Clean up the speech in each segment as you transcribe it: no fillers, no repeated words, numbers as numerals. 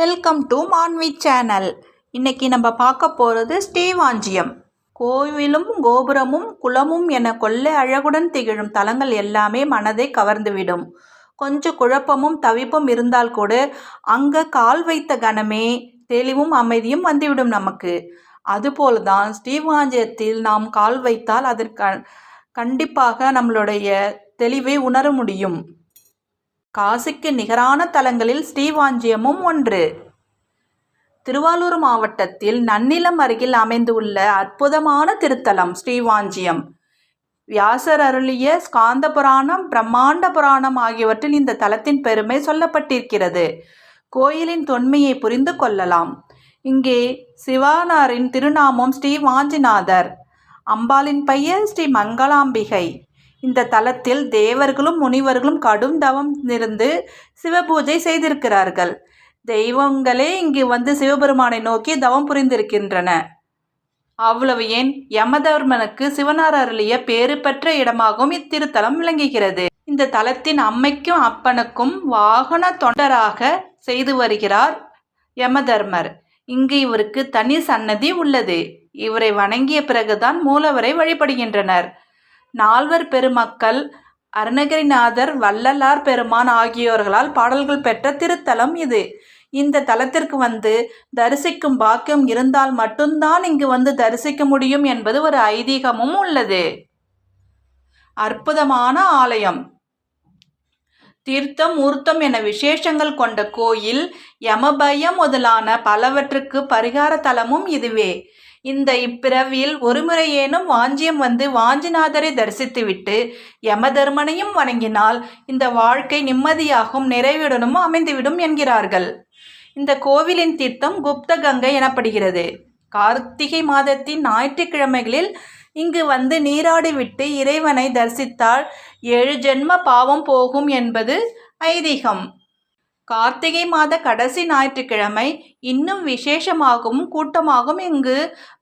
Welcome to Manvi channel. இன்னைக்கு நம்ம பார்க்க போகிறது ஸ்ரீவாஞ்சியம். கோவிலும் கோபுரமும் குளமும் என கொள்ளை அழகுடன் திகழும் தலங்கள் எல்லாமே மனதை கவர்ந்துவிடும். கொஞ்சம் குழப்பமும் தவிப்பும் இருந்தால் கூட அங்கே கால் வைத்த கணமே தெளிவும் அமைதியும் வந்துவிடும் நமக்கு. அதுபோல்தான் ஸ்ரீவாஞ்சியத்தில் நாம் கால் வைத்தால் அதற்கு கண்டிப்பாக நம்மளுடைய தெளிவை உணர முடியும். காசிக்கு நிகரான தலங்களில் ஸ்ரீவாஞ்சியமும் ஒன்று. திருவாரூர் மாவட்டத்தில் நன்னிலம் அருகில் அமைந்துள்ள அற்புதமான திருத்தலம் ஸ்ரீவாஞ்சியம். வியாசர் அருளிய ஸ்காந்த புராணம், பிரம்மாண்ட புராணம் ஆகியவற்றில் இந்த தலத்தின் பெருமை சொல்லப்பட்டிருக்கிறது. கோயிலின் தொன்மையை புரிந்து கொள்ளலாம். இங்கே சிவானாரின் திருநாமம் ஸ்ரீ வாஞ்சிநாதர், அம்பாளின் பெயர் ஸ்ரீ மங்களாம்பிகை. இந்த தலத்தில் தேவர்களும் முனிவர்களும் கடும் தவம் இருந்து சிவபூஜை செய்திருக்கிறார்கள். தெய்வங்களே இங்கு வந்து சிவபெருமானை நோக்கி தவம் புரிந்திருக்கின்றன. அவ்வளவு ஏன், யமதர்மனுக்கு சிவனார் அருளிய பேறு பெற்ற இடமாகவும் இத்திருத்தலம் விளங்குகிறது. இந்த தலத்தின் அம்மைக்கும் அப்பனுக்கும் வாகன தொண்டராக செய்து வருகிறார் யமதர்மர். இங்கு இவருக்கு தனி சன்னதி உள்ளது. இவரை வணங்கிய பிறகுதான் மூலவரை வழிபடுகின்றனர். நால்வர் பெருமக்கள் அருணகிரிநாதர், வள்ளலார் பெருமான் ஆகியோர்களால் பாடல்கள் பெற்ற திருத்தலம் இது. இந்த தலத்திற்கு வந்து தரிசிக்கும் பாக்கியம் இருந்தால் மட்டும்தான் இங்கு வந்து தரிசிக்க முடியும் என்பது ஒரு ஐதீகமும் உள்ளது. அற்புதமான ஆலயம். தீர்த்தம், மூர்த்தம் என விசேஷங்கள் கொண்ட கோயில். யமபயம் முதலான பலவற்றுக்கு பரிகார தலமும் இதுவே. இந்த இப்பிறவியில் ஒருமுறையேனும் வாஞ்சியம் வந்து வாஞ்சிநாதரை தரிசித்துவிட்டு யமதர்மனையும் வணங்கினால் இந்த வாழ்க்கை நிம்மதியாகவும் நிறைவுடனும் அமைந்துவிடும் என்கிறார்கள். இந்த கோவிலின் தீர்த்தம் குப்த கங்கை எனப்படுகிறது. கார்த்திகை மாதத்தின் ஞாயிற்றுக்கிழமைகளில் இங்கு வந்து நீராடிவிட்டு இறைவனை தரிசித்தால் 7 ஜென்ம பாவம் போகும் என்பது ஐதீகம். கார்த்திகை மாத கடைசி ஞாயிற்றுக்கிழமை இன்னும் விசேஷமாகவும் கூட்டமாகவும் இங்கு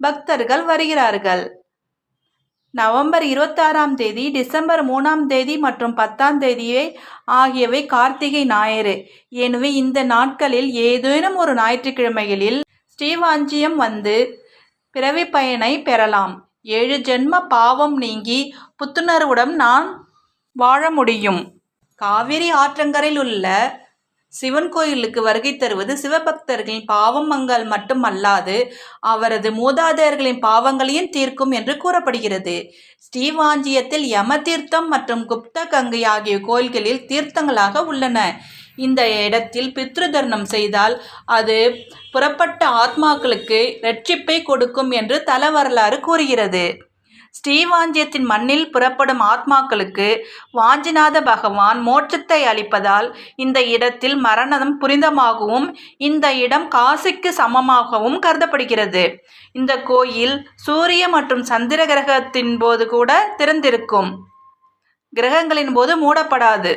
பக்தர்கள் வருகிறார்கள். நவம்பர் 26ஆம் தேதி, டிசம்பர் 3ஆம் தேதி மற்றும் 10ஆம் தேதி ஆகியவை கார்த்திகை ஞாயிறு. எனவே இந்த நாட்களில் ஏதேனும் ஒரு ஞாயிற்றுக்கிழமைகளில் ஸ்ரீவாஞ்சியம் வந்து பிறவி பயனை பெறலாம். 7 ஜென்ம பாவம் நீங்கி புத்துணர்வுடன் நான் வாழ முடியும். காவிரி ஆற்றங்கரையில் உள்ள சிவன் கோயிலுக்கு வருகை தருவது சிவபக்தர்களின் பாவங்கள் மட்டுமல்லாது அவரது மூதாதையர்களின் பாவங்களையும் தீர்க்கும் என்று கூறப்படுகிறது. ஸ்ரீவாஞ்சியத்தில் யம தீர்த்தம் மற்றும் குப்த கங்கை ஆகிய கோயில்களில் தீர்த்தங்களாக உள்ளன. இந்த இடத்தில் பித்ரு தர்மம் செய்தால் அது புறப்பட்ட ஆத்மாக்களுக்கு இரட்சிப்பை கொடுக்கும் என்று தல வரலாறு கூறுகிறது. ஸ்ரீவாஞ்சியத்தின் மண்ணில் புறப்படும் ஆத்மாக்களுக்கு வாஞ்சிநாத பகவான் மோட்சத்தை அளிப்பதால் இந்த இடத்தில் மரணம் புனிதமாகவும் இந்த இடம் காசிக்கு சமமாகவும் கருதப்படுகிறது. இந்த கோயில் சூரிய மற்றும் சந்திர கிரகத்தின் போது கூட திறந்திருக்கும். கிரகங்களின் போது மூடப்படாது.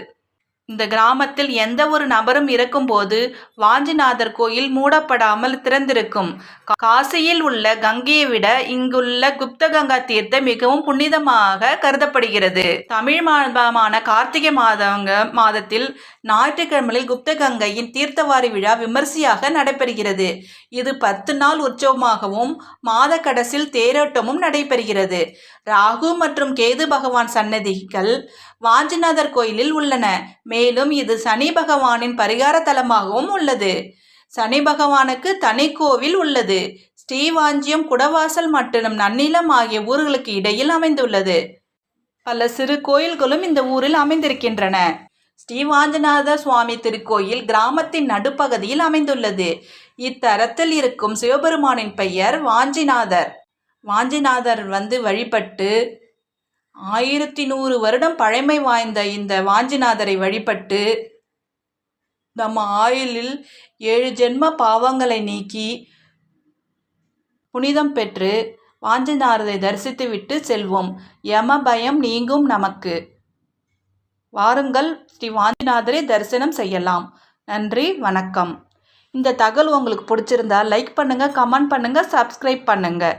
இந்த கிராமத்தில் எந்த ஒரு நபரும் இருக்கும்போது வாஞ்சிநாதர் கோயில் மூடப்படாமல் திறந்திருக்கும். காசியில் உள்ள கங்கையை விட இங்குள்ள குப்த கங்கா தீர்த்தம் மிகவும் புனிதமாக கருதப்படுகிறது. தமிழ் மாதமான கார்த்திகை மாதத்தில் ஞாயிற்றுக்கிழமையில் குப்த கங்கையின் தீர்த்தவாரி விழா விமர்சையாக நடைபெறுகிறது. இது 10 நாள் உற்சவமாகவும் மாத கடைசியில் தேரோட்டமும் நடைபெறுகிறது. ராகு மற்றும் கேது பகவான் சன்னதிகள் வாஞ்சிநாதர் கோயிலில் உள்ளன. மேலும் இது சனி பகவானின் பரிகார தலமாகவும் உள்ளது. சனி பகவானுக்கு தனி கோவில் உள்ளது. ஸ்ரீவாஞ்சியம், குடவாசல் மற்றும் நன்னிலம் ஆகிய ஊர்களுக்கு இடையில் அமைந்துள்ளது. பல சிறு கோயில்களும் இந்த ஊரில் அமைந்திருக்கின்றன. ஸ்ரீவாஞ்சிநாத சுவாமி திருக்கோயில் கிராமத்தின் நடுப்பகுதியில் அமைந்துள்ளது. இத்தலத்தில் இருக்கும் சிவபெருமானின் பெயர் வாஞ்சிநாதர். வாஞ்சிநாதர் வந்து வழிபட்டு 1100 வருடம் பழமை வாய்ந்த இந்த வாஞ்சிநாதரை வழிபட்டு நம்ம ஆயுளில் 7 ஜென்ம பாவங்களை நீக்கி புனிதம் பெற்று வாஞ்சிநாதரை தரிசித்துவிட்டு செல்வோம். யம பயம் நீங்கும் நமக்கு. வாருங்கள், ஸ்ரீ வாஞ்சிநாதரை தரிசனம் செய்யலாம். நன்றி, வணக்கம். இந்த தகவல் உங்களுக்கு பிடிச்சிருந்தா லைக் பண்ணுங்கள், கமெண்ட் பண்ணுங்கள், சப்ஸ்கிரைப் பண்ணுங்கள்.